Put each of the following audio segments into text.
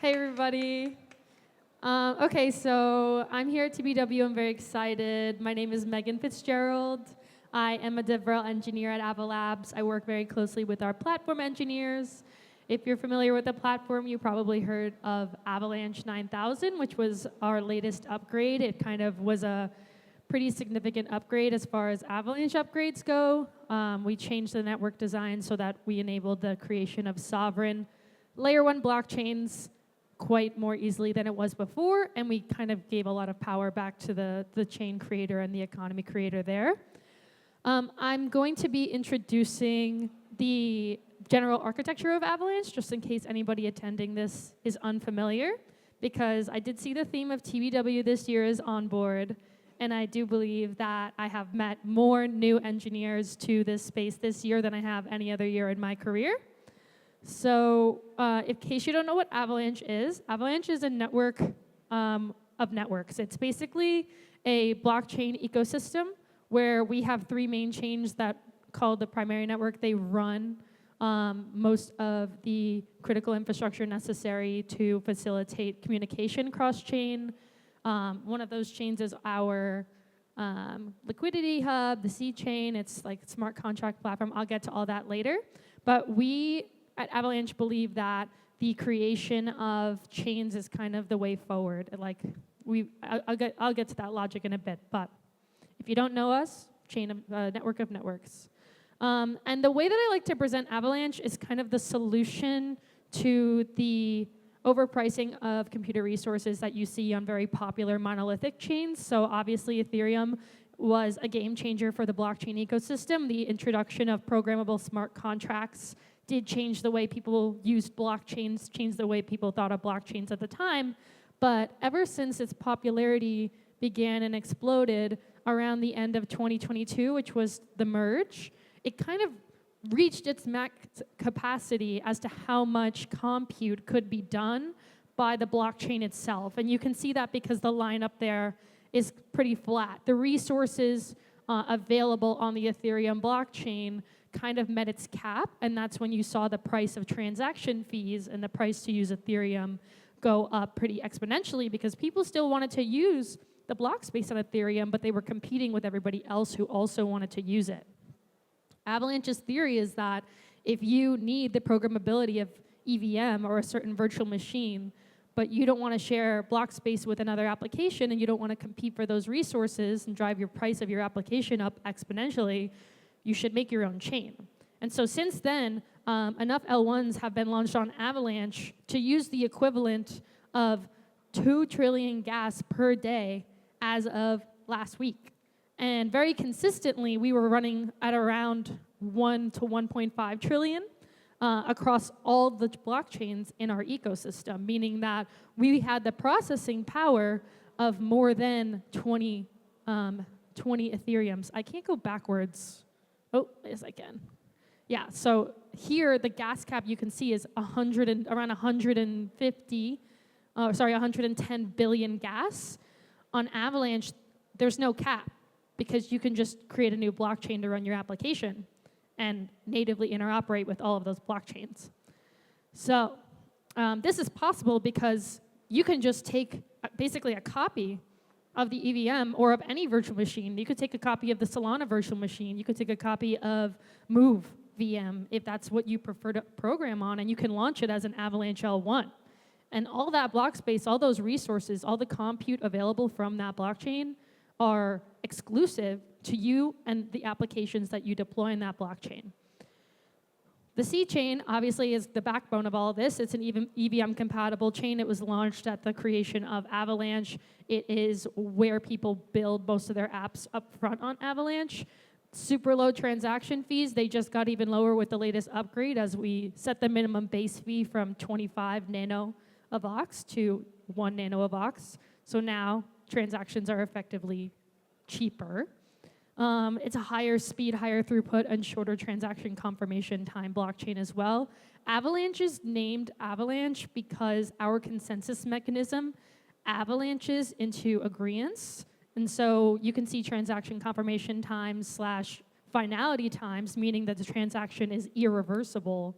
Hey, everybody. Okay, so I'm here at TBW. I'm very excited. My name is Meaghan FitzGerald. I am a DevRel engineer at Avalanche. I work very closely with our platform engineers. If you're familiar with the platform, you probably heard of Avalanche 9000, which was our latest upgrade. It kind of was a pretty significant upgrade as far as Avalanche upgrades go. We changed the network design so that we enabled the creation of sovereign layer 1 blockchains quite more easily than it was before, and we kind of gave a lot of power back to the chain creator and the economy creator there. I'm going to be introducing the general architecture of Avalanche, just in case anybody attending this is unfamiliar, because I did see the theme of TBW this year is on board, and I do believe that I have met more new engineers to this space this year than I have any other year in my career. So in case you don't know what Avalanche is a network of networks. It's basically a blockchain ecosystem where we have three main chains that called the primary network. They run most of the critical infrastructure necessary to facilitate communication cross-chain. One of those chains is our liquidity hub, the C chain. It's like a smart contract platform. I'll get to all that later. But we at Avalanche believe that the creation of chains is kind of the way forward. I'll get to that logic in a bit. But if you don't know us, network of networks. And the way that I like to present Avalanche is kind of the solution to the overpricing of computer resources that you see on very popular monolithic chains. So obviously Ethereum was a game changer for the blockchain ecosystem. The introduction of programmable smart contracts did change the way people used blockchains, changed the way people thought of blockchains at the time. But ever since its popularity began and exploded around the end of 2022, which was the merge, it kind of reached its max capacity as to how much compute could be done by the blockchain itself. And you can see that because the line up there is pretty flat. The resources available on the Ethereum blockchain kind of met its cap, and that's when you saw the price of transaction fees and the price to use Ethereum go up pretty exponentially because people still wanted to use the block space on Ethereum, but they were competing with everybody else who also wanted to use it. Avalanche's theory is that if you need the programmability of EVM or a certain virtual machine, but you don't want to share block space with another application and you don't want to compete for those resources and drive your price of your application up exponentially, you should make your own chain. And so since then, enough L1s have been launched on Avalanche to use the equivalent of 2 trillion gas per day as of last week. And very consistently, we were running at around 1 to 1.5 trillion across all the blockchains in our ecosystem, meaning that we had the processing power of more than 20 Ethereums. I can't go backwards. Oh, yes, I can. Yeah, so here the gas cap you can see is around 110 billion gas. On Avalanche, there's no cap because you can just create a new blockchain to run your application and natively interoperate with all of those blockchains. So this is possible because you can just take basically a copy of the EVM or of any virtual machine. You could take a copy of the Solana virtual machine. You could take a copy of Move VM if that's what you prefer to program on, and you can launch it as an Avalanche L1. And all that block space, all those resources, all the compute available from that blockchain are exclusive to you and the applications that you deploy in that blockchain. The C chain, obviously, is the backbone of all of this. It's an EVM-compatible chain. It was launched at the creation of Avalanche. It is where people build most of their apps up front on Avalanche. Super low transaction fees. They just got even lower with the latest upgrade as we set the minimum base fee from 25 nano of Vox to 1 nano of Vox. So now transactions are effectively cheaper. It's a higher speed, higher throughput, and shorter transaction confirmation time blockchain as well. Avalanche is named Avalanche because our consensus mechanism avalanches into agreements. And so you can see transaction confirmation times / finality times, meaning that the transaction is irreversible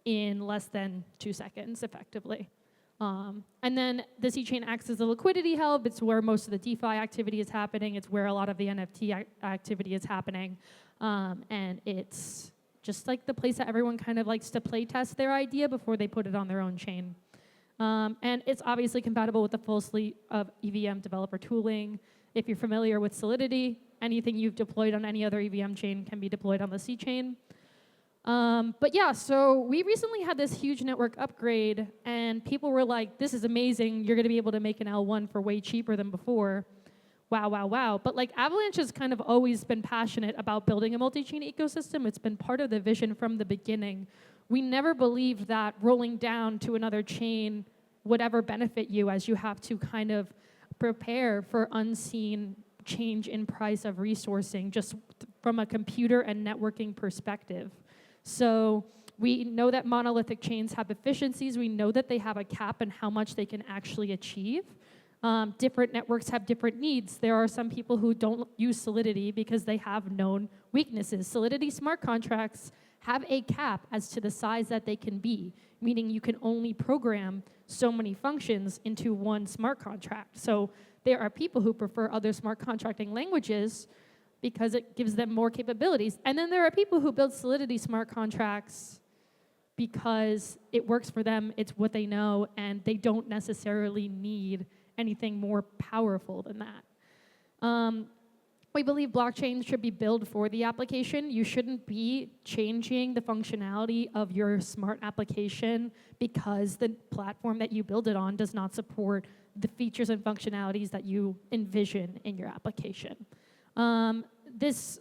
in less than 2 seconds, effectively. And then the C chain acts as a liquidity hub. It's where most of the DeFi activity is happening. It's where a lot of the NFT activity is happening. And it's just like the place that everyone kind of likes to play test their idea before they put it on their own chain. And it's obviously compatible with the full suite of EVM developer tooling. If you're familiar with Solidity, anything you've deployed on any other EVM chain can be deployed on the C chain. But yeah, so we recently had this huge network upgrade, and people were like, this is amazing. You're going to be able to make an L1 for way cheaper than before. Wow, wow, wow. But like Avalanche has kind of always been passionate about building a multi-chain ecosystem. It's been part of the vision from the beginning. We never believed that rolling down to another chain would ever benefit you, as you have to kind of prepare for unseen change in price of resourcing just from a computer and networking perspective. So we know that monolithic chains have efficiencies. We know that they have a cap in how much they can actually achieve. Different networks have different needs. There are some people who don't use Solidity because they have known weaknesses. Solidity smart contracts have a cap as to the size that they can be, meaning you can only program so many functions into one smart contract. So there are people who prefer other smart contracting languages because it gives them more capabilities. And then there are people who build Solidity smart contracts because it works for them, it's what they know, and they don't necessarily need anything more powerful than that. We believe blockchains should be built for the application. You shouldn't be changing the functionality of your smart application because the platform that you build it on does not support the features and functionalities that you envision in your application. This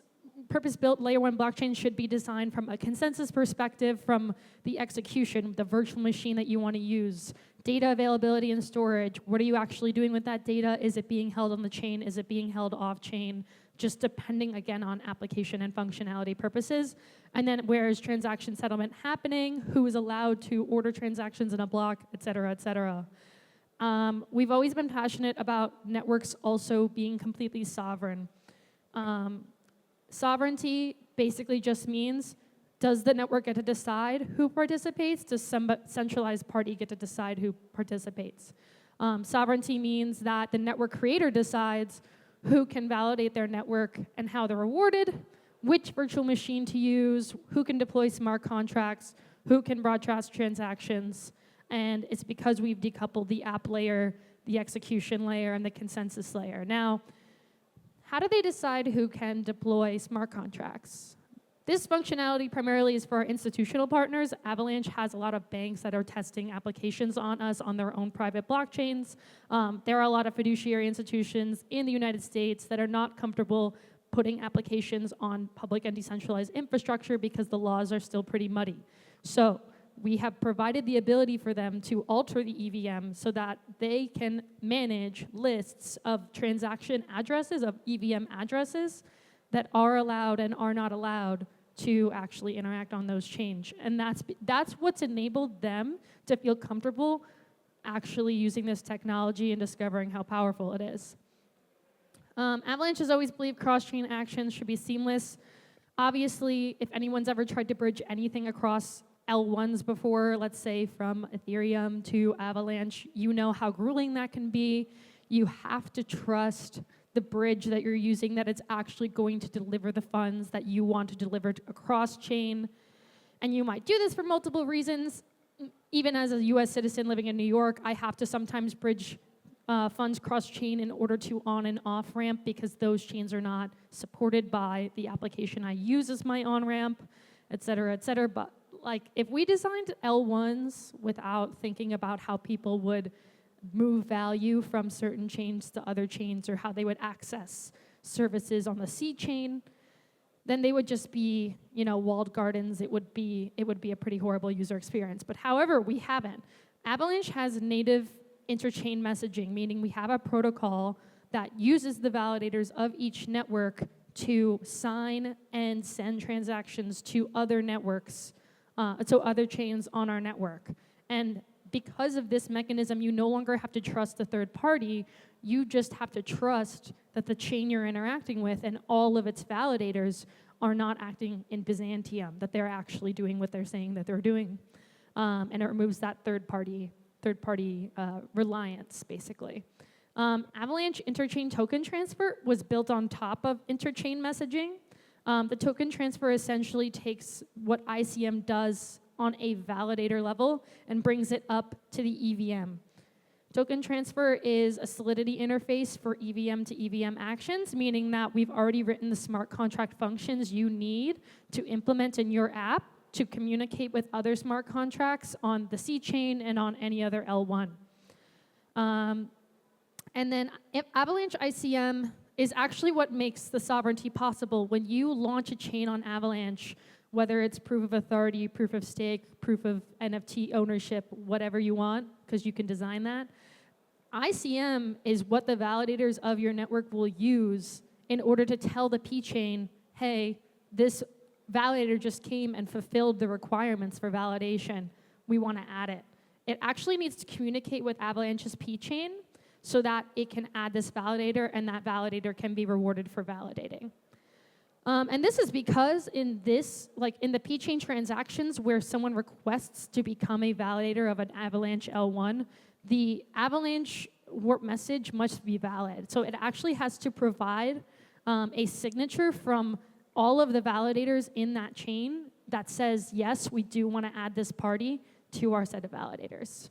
purpose-built layer 1 blockchain should be designed from a consensus perspective, from the execution, the virtual machine that you want to use, data availability and storage. What are you actually doing with that data? Is it being held on the chain? Is it being held off-chain? Just depending, again, on application and functionality purposes. And then where is transaction settlement happening? Who is allowed to order transactions in a block, et cetera, et cetera. We've always been passionate about networks also being completely sovereign. Sovereignty basically just means, does the network get to decide who participates? Does some centralized party get to decide who participates? Sovereignty means that the network creator decides who can validate their network and how they're rewarded, which virtual machine to use, who can deploy smart contracts, who can broadcast transactions. And it's because we've decoupled the app layer, the execution layer, and the consensus layer. Now, how do they decide who can deploy smart contracts? This functionality primarily is for our institutional partners. Avalanche has a lot of banks that are testing applications on us on their own private blockchains. There are a lot of fiduciary institutions in the United States that are not comfortable putting applications on public and decentralized infrastructure because the laws are still pretty muddy. So we have provided the ability for them to alter the EVM so that they can manage lists of transaction addresses, of EVM addresses, that are allowed and are not allowed to actually interact on those chains. And that's what's enabled them to feel comfortable actually using this technology and discovering how powerful it is. Avalanche has always believed cross-chain actions should be seamless. Obviously, if anyone's ever tried to bridge anything across L1s before, let's say from Ethereum to Avalanche, you know how grueling that can be. You have to trust the bridge that you're using, that it's actually going to deliver the funds that you want to deliver across chain. And you might do this for multiple reasons. Even as a US citizen living in New York, I have to sometimes bridge funds cross-chain in order to on and off ramp because those chains are not supported by the application I use as my on-ramp, et cetera, et cetera. But like, if we designed L1s without thinking about how people would move value from certain chains to other chains, or how they would access services on the C chain, then they would just be, you know, walled gardens. It would be a pretty horrible user experience. But however, we haven't. Avalanche has native interchain messaging, meaning we have a protocol that uses the validators of each network to sign and send transactions to other networks, so other chains on our network. And because of this mechanism, you no longer have to trust the third party. You just have to trust that the chain you're interacting with and all of its validators are not acting in Byzantium, that they're actually doing what they're saying that they're doing. And it removes that third party third-party reliance, basically. Avalanche interchain token transfer was built on top of interchain messaging. The token transfer essentially takes what ICM does on a validator level and brings it up to the EVM. Token transfer is a Solidity interface for EVM to EVM actions, meaning that we've already written the smart contract functions you need to implement in your app to communicate with other smart contracts on the C chain and on any other L1. And then Avalanche ICM is actually what makes the sovereignty possible. When you launch a chain on Avalanche, whether it's proof of authority, proof of stake, proof of NFT ownership, whatever you want, because you can design that, ICM is what the validators of your network will use in order to tell the P-chain, hey, this validator just came and fulfilled the requirements for validation. We want to add it. It actually needs to communicate with Avalanche's P-chain so that it can add this validator, and that validator can be rewarded for validating. And this is because in this, like in the P-chain transactions where someone requests to become a validator of an Avalanche L1, the Avalanche warp message must be valid. So it actually has to provide a signature from all of the validators in that chain that says, yes, we do want to add this party to our set of validators.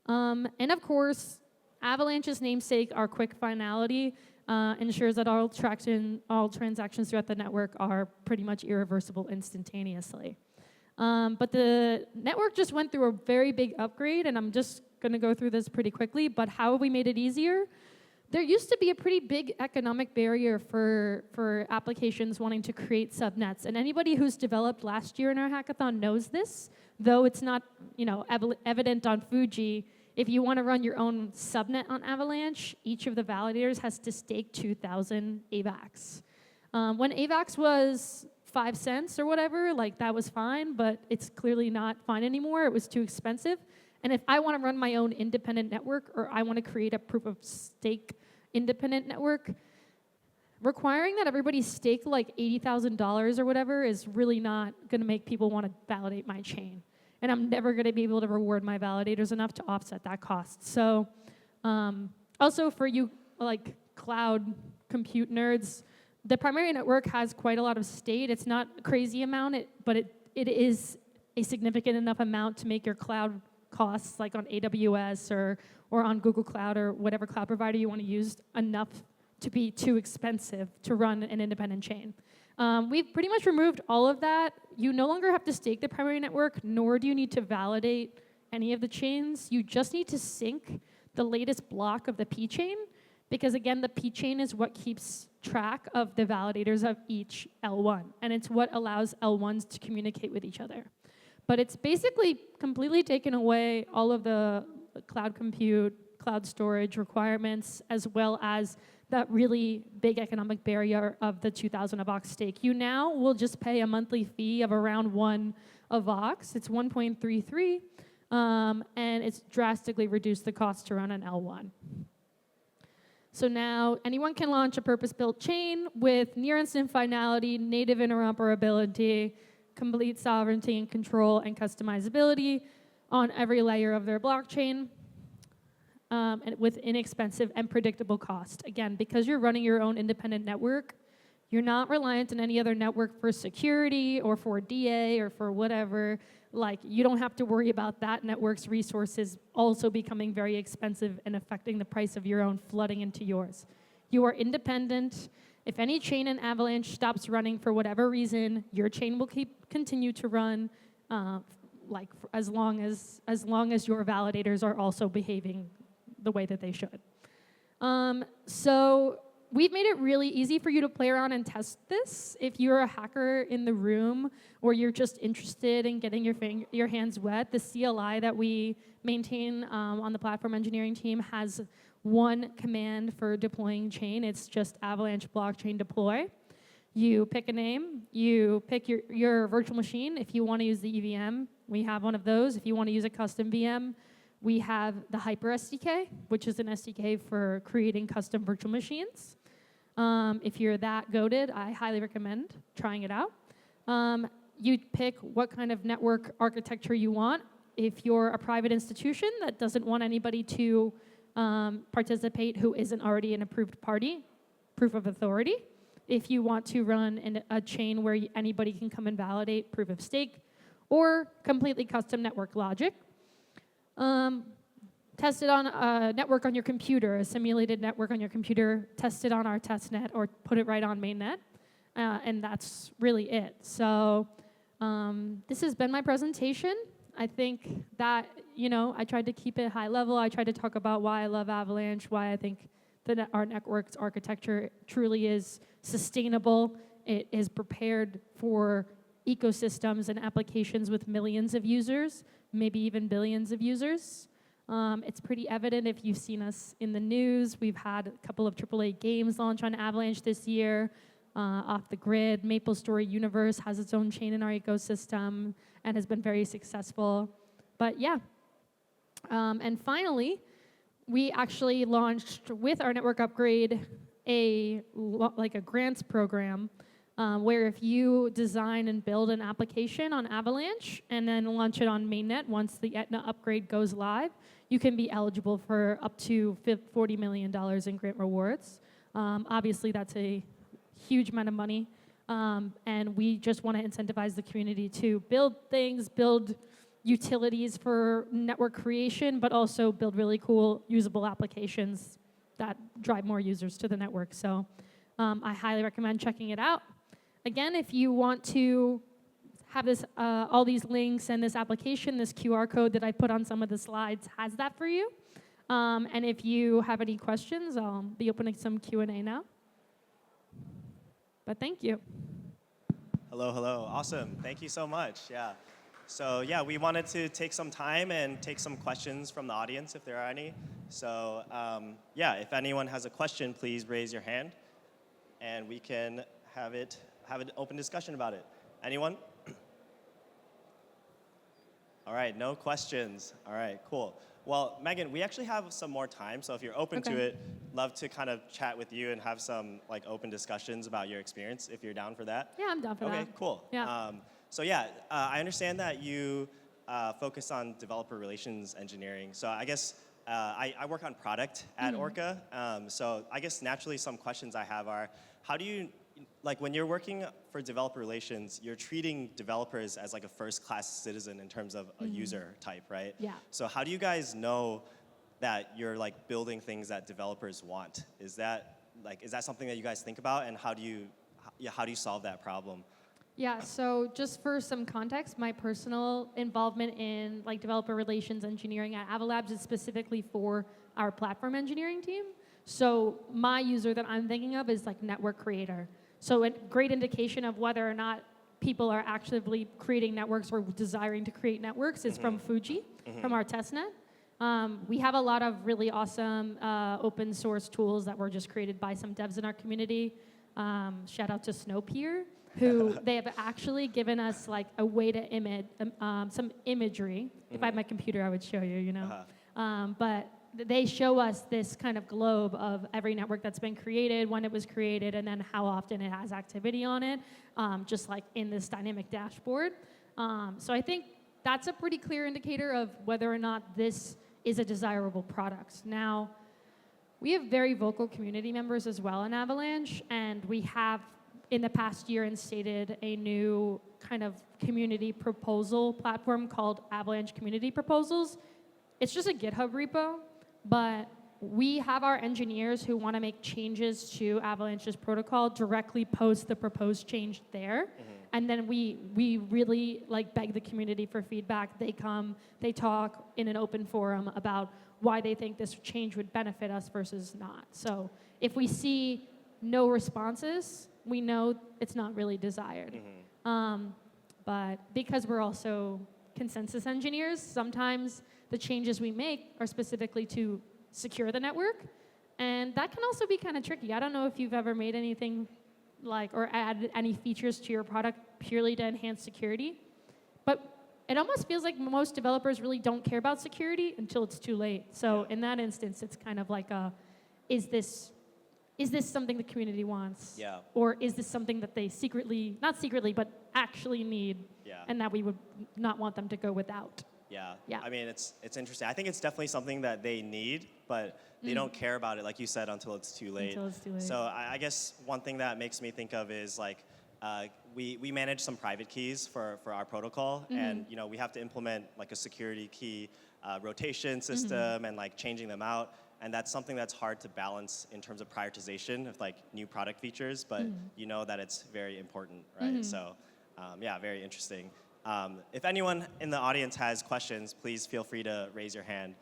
And of course, Avalanche's namesake, our quick finality, ensures that all transactions throughout the network are pretty much irreversible instantaneously. But the network just went through a very big upgrade, and I'm just going to go through this pretty quickly, but how have we made it easier? There used to be a pretty big economic barrier for applications wanting to create subnets, and anybody who's developed last year in our hackathon knows this, though it's not evident on Fuji. If you want to run your own subnet on Avalanche, each of the validators has to stake 2,000 AVAX. When AVAX was 5 cents or whatever, like that was fine, but it's clearly not fine anymore. It was too expensive. And if I want to run my own independent network, or I want to create a proof of stake independent network, requiring that everybody stake like $80,000 or whatever is really not going to make people want to validate my chain. And I'm never going to be able to reward my validators enough to offset that cost. So also for you like cloud compute nerds, the primary network has quite a lot of state. It's not a crazy amount, but it is a significant enough amount to make your cloud costs, like on AWS or on Google Cloud or whatever cloud provider you want to use, enough to be too expensive to run an independent chain. We've pretty much removed all of that. You no longer have to stake the primary network, nor do you need to validate any of the chains. You just need to sync the latest block of the P-chain, because again, the P-chain is what keeps track of the validators of each L1, and it's what allows L1s to communicate with each other. But it's basically completely taken away all of the cloud compute, cloud storage requirements, as well as that really big economic barrier of the 2,000 AVAX stake. You now will just pay a monthly fee of around 1 AVAX. It's 1.33, and it's drastically reduced the cost to run an L1. So now anyone can launch a purpose-built chain with near-instant finality, native interoperability, complete sovereignty and control and customizability on every layer of their blockchain, and with inexpensive and predictable cost. Again, because you're running your own independent network, you're not reliant on any other network for security or for DA or for whatever. Like, you don't have to worry about that network's resources also becoming very expensive and affecting the price of your own flooding into yours. You are independent. If any chain in Avalanche stops running for whatever reason, your chain will continue to run as long as your validators are also behaving the way that they should. So we've made it really easy for you to play around and test this. If you're a hacker in the room or you're just interested in getting your hands wet, the CLI that we maintain on the platform engineering team has one command for deploying chain. It's just Avalanche blockchain deploy. You pick a name, you pick your virtual machine. If you want to use the EVM, we have one of those. If you want to use a custom VM, we have the Hyper SDK, which is an SDK for creating custom virtual machines. If you're that goated, I highly recommend trying it out. You pick what kind of network architecture you want. if you're a private institution that doesn't want anybody to participate who isn't already an approved party, proof of authority. If you want to run a chain where anybody can come and validate proof of stake, or completely custom network logic. Test it on a network on your computer, a simulated network on your computer, test it on our testnet, or put it right on mainnet. And that's really it. So this has been my presentation. I think that, I tried to keep it high level. I tried to talk about why I love Avalanche, why I think that our network's architecture truly is sustainable. It is prepared for ecosystems and applications with millions of users, maybe even billions of users. It's pretty evident if you've seen us in the news. We've had a couple of AAA games launch on Avalanche this year. Off the Grid, MapleStory Universe has its own chain in our ecosystem and has been very successful. But yeah. And finally, we actually launched with our network upgrade a grants program where if you design and build an application on Avalanche and then launch it on mainnet once the Etna upgrade goes live, you can be eligible for up to $40 million in grant rewards. Obviously, that's a huge amount of money, and we just want to incentivize the community to build things, build utilities for network creation, but also build really cool, usable applications that drive more users to the network. So I highly recommend checking it out. Again, if you want to have this, all these links and this application, this QR code that I put on some of the slides has that for you. And if you have any questions, I'll be opening some Q&A now. But thank you. Hello, hello. Awesome. Thank you so much. Yeah. So yeah, we wanted to take some time and take some questions from the audience if there are any. So yeah, if anyone has a question, please raise your hand, and we can have an open discussion about it. Anyone? All right, no questions. All right, cool. Well, Meaghan, we actually have some more time, so if you're open to it, love to kind of chat with you and have some open discussions about your experience, if you're down for that. Yeah, I'm down for that. Okay, cool. Yeah. So yeah, I understand that you focus on developer relations engineering. So I guess I work on product at Orca. So I guess naturally some questions I have are, how do you, when you're working for developer relations, you're treating developers as a first-class citizen in terms of a user type, right? Yeah. So how do you guys know that you're building things that developers want? Is that something that you guys think about, and how do you solve that problem? Yeah, so just for some context, my personal involvement in developer relations engineering at Avalabs is specifically for our platform engineering team. So my user that I'm thinking of is network creator. So a great indication of whether or not people are actively creating networks or desiring to create networks is from Fuji, from our testnet. We have a lot of really awesome open source tools that were just created by some devs in our community. Shout out to Snowpeer, who they have actually given us a way to image some imagery. If I had my computer, I would show you, But they show us this kind of globe of every network that's been created, when it was created, and then how often it has activity on it, just in this dynamic dashboard. So I think that's a pretty clear indicator of whether or not this is a desirable product. Now, we have very vocal community members as well in Avalanche, and we have, in the past year, instated a new kind of community proposal platform called Avalanche Community Proposals. It's just a GitHub repo, but we have our engineers who want to make changes to Avalanche's protocol directly post the proposed change there. And then we really beg the community for feedback. They come, they talk in an open forum about why they think this change would benefit us versus not. So if we see no responses, we know it's not really desired. But because we're also consensus engineers, sometimes the changes we make are specifically to secure the network. And that can also be kind of tricky. I don't know if you've ever made anything or added any features to your product purely to enhance security. But it almost feels like most developers really don't care about security until it's too late. So in that instance, it's kind of is this something the community wants? Yeah. Or is this something that they not secretly, but actually need, and that we would not want them to go without? Yeah. I mean, it's interesting. I think it's definitely something that they need, but they don't care about it, like you said, until it's too late. Until it's too late. So I guess one thing that makes me think of is like we manage some private keys for our protocol, and we have to implement like a security key rotation system and like changing them out. And that's something that's hard to balance in terms of prioritization of like new product features, but you know that it's very important, right? So yeah, very interesting. If anyone in the audience has questions, please feel free to raise your hand.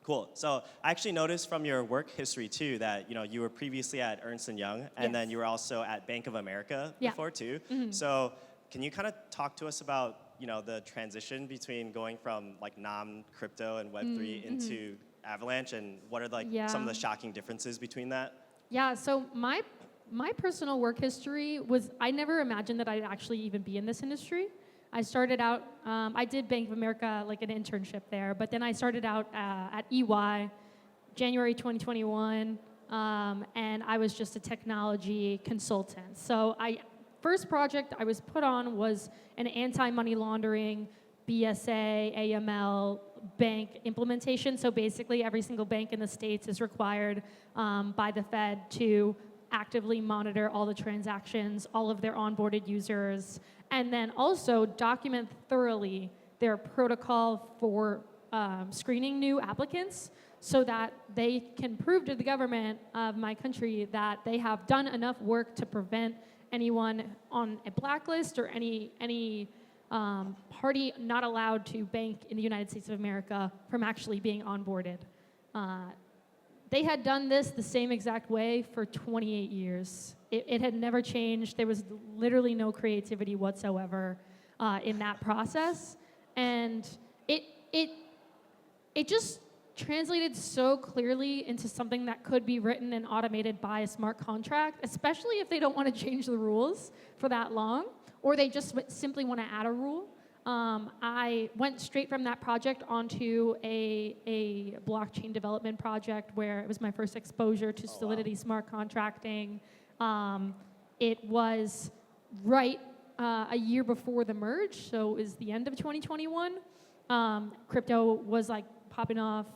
Cool. So I actually noticed from your work history too that you were previously at Ernst & Young, and then you were also at Bank of America before too. So can you kind of talk to us about the transition between going from like non-crypto and Web3 into Avalanche, and what are like some of the shocking differences between that? Yeah. So my personal work history was, I never imagined that I'd actually even be in this industry. I started out, I did Bank of America, like an internship there, but then I started out at EY, January 2021, and I was just a technology consultant. So first project I was put on was an anti-money laundering, BSA, AML, bank implementation. So basically every single bank in the States is required by the Fed to actively monitor all the transactions, all of their onboarded users, and then also document thoroughly their protocol for screening new applicants so that they can prove to the government of my country that they have done enough work to prevent anyone on a blacklist or any party not allowed to bank in the United States of America from actually being onboarded. They had done this the same exact way for 28 years. It had never changed. There was literally no creativity whatsoever in that process. And it just translated so clearly into something that could be written and automated by a smart contract, especially if they don't want to change the rules for that long, or they just simply want to add a rule. I went straight from that project onto a blockchain development project where it was my first exposure to Solidity smart contracting. It was right a year before the merge, so it was the end of 2021. Crypto was like popping off.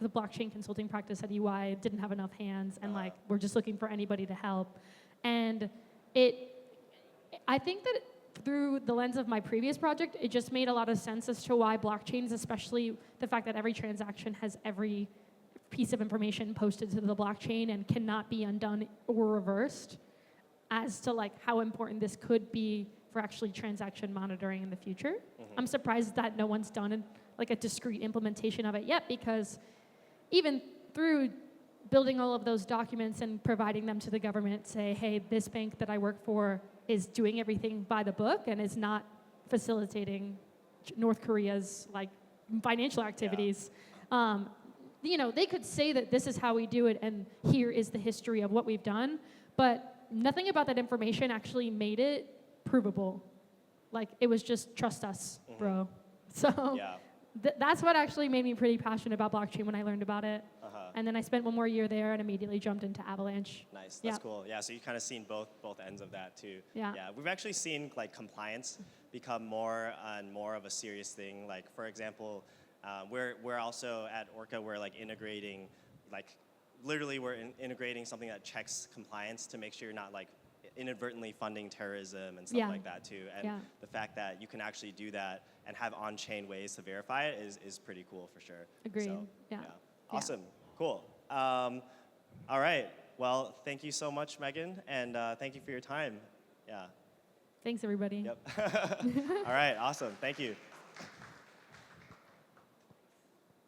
The blockchain consulting practice at EY didn't have enough hands, and like we're just looking for anybody to help. And I think that through the lens of my previous project, it just made a lot of sense as to why blockchains, especially the fact that every transaction has every piece of information posted to the blockchain and cannot be undone or reversed, as to like how important this could be for actually transaction monitoring in the future. I'm surprised that no one's done like a discrete implementation of it yet, because even through building all of those documents and providing them to the government, say, hey, this bank that I work for is doing everything by the book and is not facilitating North Korea's like financial activities. They could say that this is how we do it and here is the history of what we've done, but nothing about that information actually made it provable. Like it was just trust us, bro. So that's what actually made me pretty passionate about blockchain when I learned about it. And then I spent one more year there and immediately jumped into Avalanche. Nice, that's cool. Yeah, so you've kind of seen both ends of that too. Yeah, we've actually seen like compliance become more and more of a serious thing. Like for example, we're also at Orca, we're like integrating, like literally we're integrating something that checks compliance to make sure you're not like inadvertently funding terrorism and stuff like that too. And the fact that you can actually do that and have on-chain ways to verify it is pretty cool for sure. Agreed. So, awesome. Cool. All right. Well, thank you so much, Meaghan, and thank you for your time. Yeah. Thanks, everybody. Yep. All right. Awesome. Thank you.